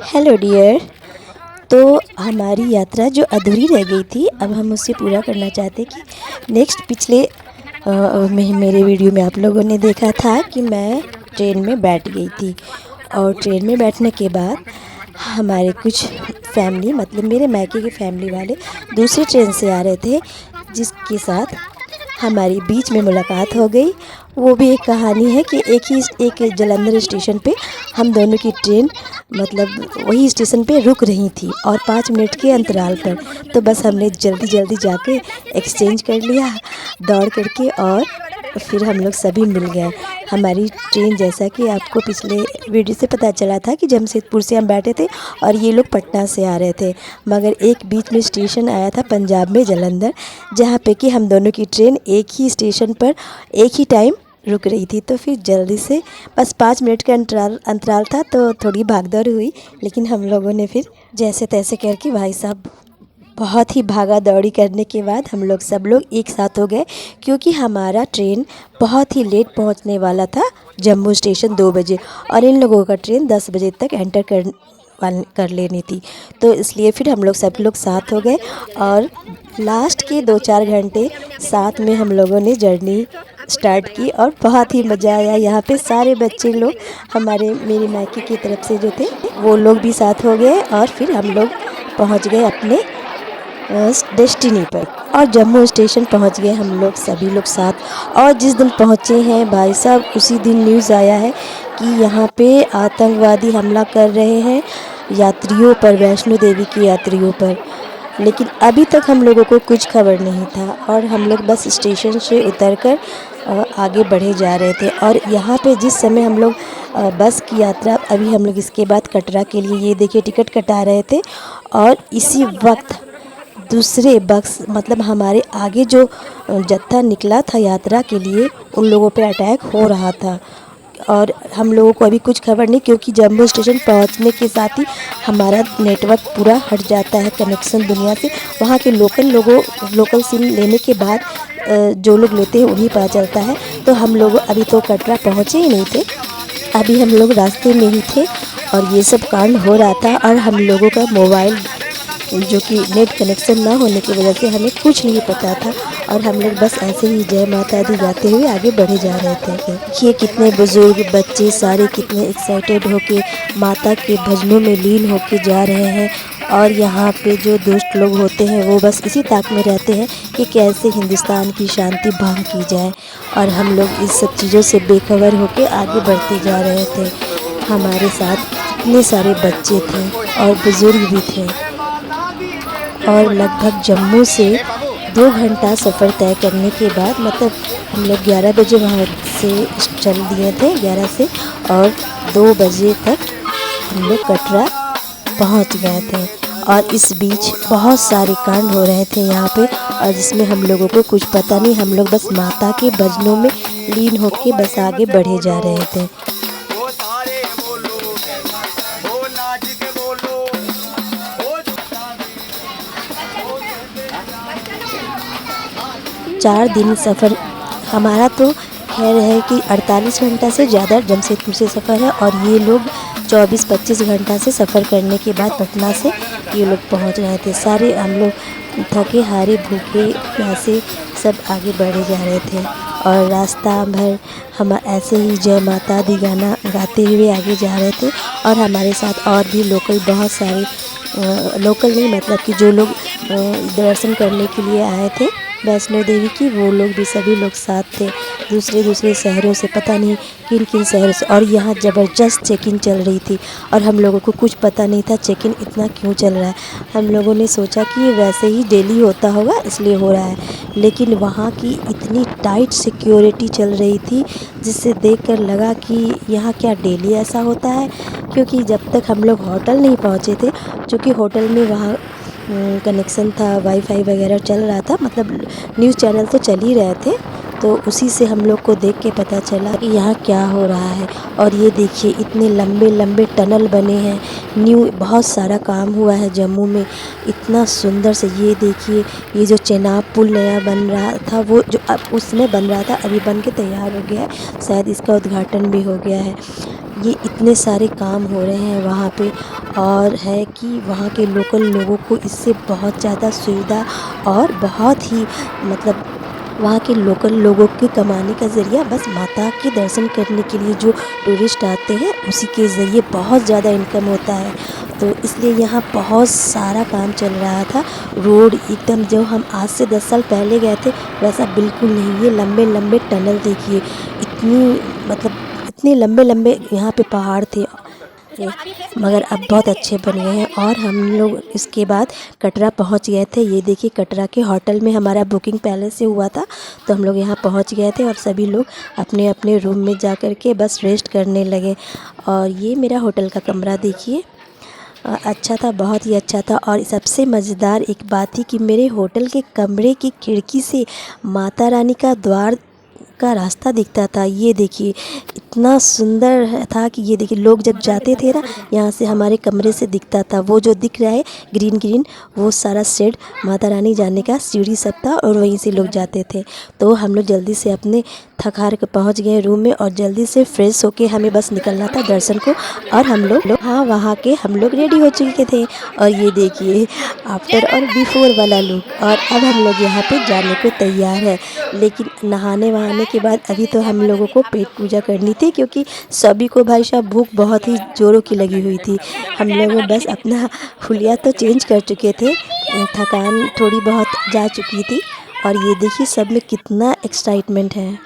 Hello dear. तो हमारी यात्रा जो अधूरी रह गई थी, अब हम उसे पूरा करना चाहते कि नेक्स्ट पिछले मेरे वीडियो में आप लोगों ने देखा था कि मैं ट्रेन में बैठ गई थी। और ट्रेन में बैठने के बाद हमारे कुछ फैमिली, मतलब मेरे मायके की फैमिली वाले दूसरी ट्रेन से आ रहे थे, जिसके साथ हमारी बीच में मुलाकात हो गई। वो भी एक कहानी है कि एक जालंधर स्टेशन पे हम दोनों की ट्रेन, मतलब वही स्टेशन पे रुक रही थी और 5 मिनट के अंतराल पर। तो बस हमने जल्दी जल्दी जाके एक्सचेंज कर लिया दौड़ करके, और फिर हम लोग सभी मिल गए। हमारी ट्रेन, जैसा कि आपको पिछले वीडियो से पता चला था, कि जमशेदपुर से हम बैठे थे और ये लोग पटना से आ रहे थे, मगर एक बीच में स्टेशन आया था पंजाब में जालंधर, जहाँ पे कि हम दोनों की ट्रेन एक ही स्टेशन पर एक ही टाइम रुक रही थी। तो फिर जल्दी से बस 5 मिनट का अंतराल था, तो थोड़ी भागदौड़ हुई, लेकिन हम लोगों ने फिर जैसे तैसे करके, भाई साहब बहुत ही भागा दौड़ी करने के बाद हम लोग सब लोग एक साथ हो गए, क्योंकि हमारा ट्रेन बहुत ही लेट पहुंचने वाला था जम्मू स्टेशन 2 बजे, और इन लोगों का ट्रेन 10 बजे तक एंटर कर लेनी थी। तो इसलिए फिर हम लोग सब लोग साथ हो गए, और लास्ट के 2-4 घंटे साथ में हम लोगों ने जर्नी स्टार्ट की, और बहुत ही मज़ा आया। यहाँ पे सारे बच्चे लोग, हमारे मेरे मायके की तरफ से जो थे, वो लोग भी साथ हो गए, और फिर हम लोग पहुँच गए अपने डेस्टिनी पर, और जम्मू स्टेशन पहुंच गए हम लोग सभी लोग साथ। और जिस दिन पहुंचे हैं भाई साहब, उसी दिन न्यूज़ आया है कि यहाँ पे आतंकवादी हमला कर रहे हैं यात्रियों पर, वैष्णो देवी के यात्रियों पर। लेकिन अभी तक हम लोगों को कुछ खबर नहीं था, और हम लोग बस स्टेशन से उतरकर आगे बढ़े जा रहे थे। और यहाँ पे जिस समय हम लोग बस की यात्रा, अभी हम लोग इसके बाद कटरा के लिए, ये देखिए, टिकट कटा रहे थे, और इसी वक्त दूसरे बस, मतलब हमारे आगे जो जत्था निकला था यात्रा के लिए, उन लोगों पे अटैक हो रहा था। और हम लोगों को अभी कुछ खबर नहीं, क्योंकि जम्मू स्टेशन पहुंचने के साथ ही हमारा नेटवर्क पूरा हट जाता है, कनेक्शन दुनिया से। वहाँ के लोकल सिम लेने के बाद जो लोग लेते हैं उन्हीं पता चलता है। तो हम लोग अभी तो कटरा पहुँचे ही नहीं थे, अभी हम लोग रास्ते में ही थे, और ये सब कांड हो रहा था। और हम लोगों का मोबाइल, जो कि नेट कनेक्शन ना होने की वजह से हमें कुछ नहीं पता था, और हम लोग बस ऐसे ही जय माता दी गाते हुए आगे बढ़े जा रहे थे। ये कितने बुजुर्ग बच्चे सारे कितने एक्साइटेड होके माता के भजनों में लीन होके जा रहे हैं। और यहाँ पे जो दुष्ट लोग होते हैं वो बस इसी ताक में रहते हैं कि कैसे हिंदुस्तान की शांति भंग की जाए, और हम लोग इस सब चीज़ों से बेखबर होके आगे बढ़ते जा रहे थे। हमारे साथ इतने सारे बच्चे थे और बुज़ुर्ग भी थे, और लगभग जम्मू से 2 घंटा सफ़र तय करने के बाद, मतलब हम लोग 11 बजे वहाँ से चल दिए थे, 11 से, और 2 बजे तक हम लोग कटरा पहुँच गए थे। और इस बीच बहुत सारे कांड हो रहे थे यहाँ पे, और जिसमें हम लोगों को कुछ पता नहीं, हम लोग बस माता के भजनों में लीन होके बस आगे बढ़े जा रहे थे। 4 दिन सफ़र हमारा, तो खैर है कि 48 घंटा से ज़्यादा जमशेदपुर से सफ़र है, और ये लोग 24-25 घंटा से सफ़र करने के बाद पटना से ये लोग पहुंच रहे थे। सारे हम लोग थके हारे भूखे प्यासे सब आगे बढ़े जा रहे थे, और रास्ता भर हम ऐसे ही जय माता दी गाना गाते हुए आगे जा रहे थे। और हमारे साथ और भी लोकल बहुत सारे, लोकल नहीं, मतलब कि जो लोग दर्शन करने के लिए आए थे वैष्णो देवी की, वो लोग भी सभी लोग साथ थे, दूसरे शहरों से, पता नहीं किन किन शहरों से। और यहाँ ज़बरदस्त चेकिंग चल रही थी, और हम लोगों को कुछ पता नहीं था चेकिंग इतना क्यों चल रहा है। हम लोगों ने सोचा कि ये वैसे ही डेली होता होगा इसलिए हो रहा है, लेकिन वहाँ की इतनी टाइट सिक्योरिटी चल रही थी, जिससे देखकर लगा कि यहाँ क्या डेली ऐसा होता है। क्योंकि जब तक हम लोग होटल नहीं पहुँचे थे, क्योंकि होटल में वहाँ कनेक्शन था, वाईफाई वगैरह चल रहा था, मतलब न्यूज़ चैनल तो चल ही रहे थे, तो उसी से हम लोग को देख के पता चला कि यहाँ क्या हो रहा है। और ये देखिए, इतने लंबे लंबे टनल बने हैं, बहुत सारा काम हुआ है जम्मू में, इतना सुंदर से। ये देखिए, ये जो चेनाब पुल नया बन रहा था, वो जो अब उस समय बन रहा था, अभी बन के तैयार हो गया है, शायद इसका उद्घाटन भी हो गया है। ये इतने सारे काम हो रहे हैं वहाँ पे, और है कि वहाँ के लोकल लोगों को इससे बहुत ज़्यादा सुविधा और बहुत ही मतलब वहाँ के लोकल लोगों के कमाने का ज़रिया बस माता के दर्शन करने के लिए जो टूरिस्ट आते हैं उसी के ज़रिए बहुत ज़्यादा इनकम होता है। तो इसलिए यहाँ बहुत सारा काम चल रहा था। रोड एकदम जो हम आज से 10 साल पहले गए थे वैसा बिल्कुल नहीं। ये लंबे लंबे टनल देखिए, इतनी मतलब इतने लंबे लंबे यहाँ पे पहाड़ थे, मगर अब बहुत अच्छे बन गए हैं। और हम लोग इसके बाद कटरा पहुंच गए थे। ये देखिए कटरा के होटल में हमारा बुकिंग पहले से हुआ था, तो हम लोग यहाँ पहुंच गए थे और सभी लोग अपने अपने रूम में जा कर के बस रेस्ट करने लगे। और ये मेरा होटल का कमरा देखिए, अच्छा था, बहुत ही अच्छा था। और सबसे मज़ेदार एक बात थी कि मेरे होटल के कमरे की खिड़की से माता रानी का द्वार का रास्ता दिखता था। ये देखिए इतना सुंदर था कि ये देखिए लोग जब जाते थे ना, यहाँ से हमारे कमरे से दिखता था। वो जो दिख रहा है ग्रीन ग्रीन, वो सारा शेड माता रानी जाने का सीढ़ी सब था और वहीं से लोग जाते थे। तो हम लोग जल्दी से अपने थक हार के पहुँच गए रूम में और जल्दी से फ्रेश होके हमें बस निकलना था दर्शन को। और हम लोग हाँ वहाँ के हम लोग रेडी हो चुके थे। और ये देखिए आफ्टर और बिफोर वाला लुक। और अब हम लोग यहाँ पे जाने को तैयार है, लेकिन नहाने वहाने के बाद अभी तो हम लोगों को पेट पूजा करनी थी, क्योंकि सभी को भाई साहब भूख बहुत ही ज़ोरों की लगी हुई थी। हम लोग बस अपना हुलिया तो चेंज कर चुके थे, थकान थोड़ी बहुत जा चुकी थी। और ये देखिए सब में कितना एक्साइटमेंट है।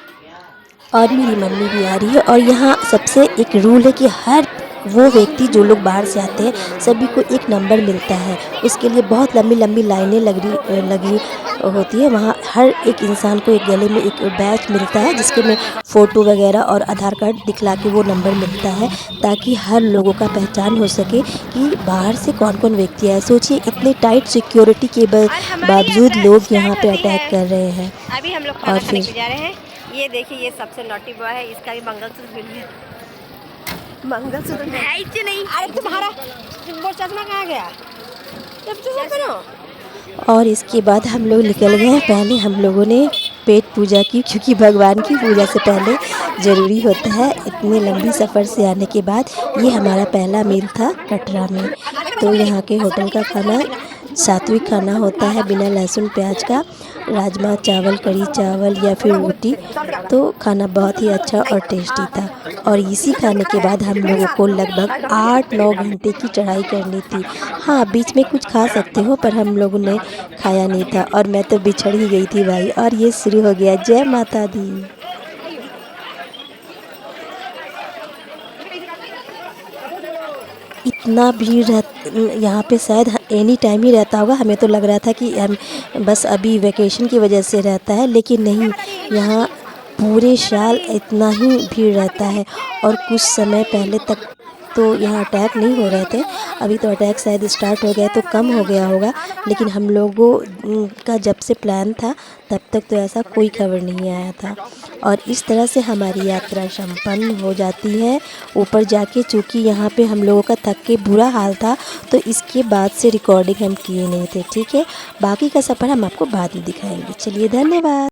और मेरी मम्मी भी आ रही है। और यहाँ सबसे एक रूल है कि हर वो व्यक्ति जो लोग बाहर से आते हैं सभी को एक नंबर मिलता है। उसके लिए बहुत लंबी लंबी लाइनें लगी होती है। वहाँ हर एक इंसान को एक गले में एक बैच मिलता है, जिसके में फ़ोटो वगैरह और आधार कार्ड दिखला के वो नंबर मिलता है, ताकि हर लोगों का पहचान हो सके कि बाहर से कौन कौन व्यक्ति है। सोचिए इतने टाइट सिक्योरिटी के बावजूद लोग यहाँ पे अटैक कर रहे हैं। अभी हम लोग खाना खाने के जा रहे हैं। ये देखिए ये सबसे नॉटी बॉय है, इसका भी मंगलसूत्र मिल गया। मंगलसूत्र नहीं, अरे तुम्हारा वो चश्मा कहाँ गया? चश्मा करो। और इसके बाद हम लोग निकल गए। पहले हम लोगों ने पेट पूजा की, क्योंकि भगवान की पूजा से पहले ज़रूरी होता है। इतने लंबी सफ़र से आने के बाद ये हमारा पहला मील था कटरा में। तो यहाँ के होटल का खाना सात्विक खाना होता है, बिना लहसुन प्याज का, राजमा चावल, कढ़ी चावल या फिर रोटी। तो खाना बहुत ही अच्छा और टेस्टी था। और इसी खाने के बाद हम लोगों को लगभग 8-9 घंटे की चढ़ाई करनी थी। हाँ बीच में कुछ खा सकते हो, पर हम लोगों ने खाया नहीं था और मैं तो बिछड़ ही गई थी भाई। और ये शुरू हो गया जय माता दी। इतना भीड़ यहाँ पे शायद एनी टाइम ही रहता होगा। हमें तो लग रहा था कि हम बस अभी वैकेशन की वजह से रहता है, लेकिन नहीं, यहाँ पूरे साल इतना ही भीड़ रहता है। और कुछ समय पहले तक तो यहाँ अटैक नहीं हो रहे थे, अभी तो अटैक शायद स्टार्ट हो गया तो कम हो गया होगा। लेकिन हम लोगों का जब से प्लान था तब तक तो ऐसा कोई खबर नहीं आया था। और इस तरह से हमारी यात्रा संपन्न हो जाती है ऊपर जाके। चूँकि यहाँ पे हम लोगों का थक के बुरा हाल था, तो इसके बाद से रिकॉर्डिंग हम किए नहीं थे। ठीक है, बाकी का सफ़र हम आपको बाद में दिखाएंगे। चलिए धन्यवाद।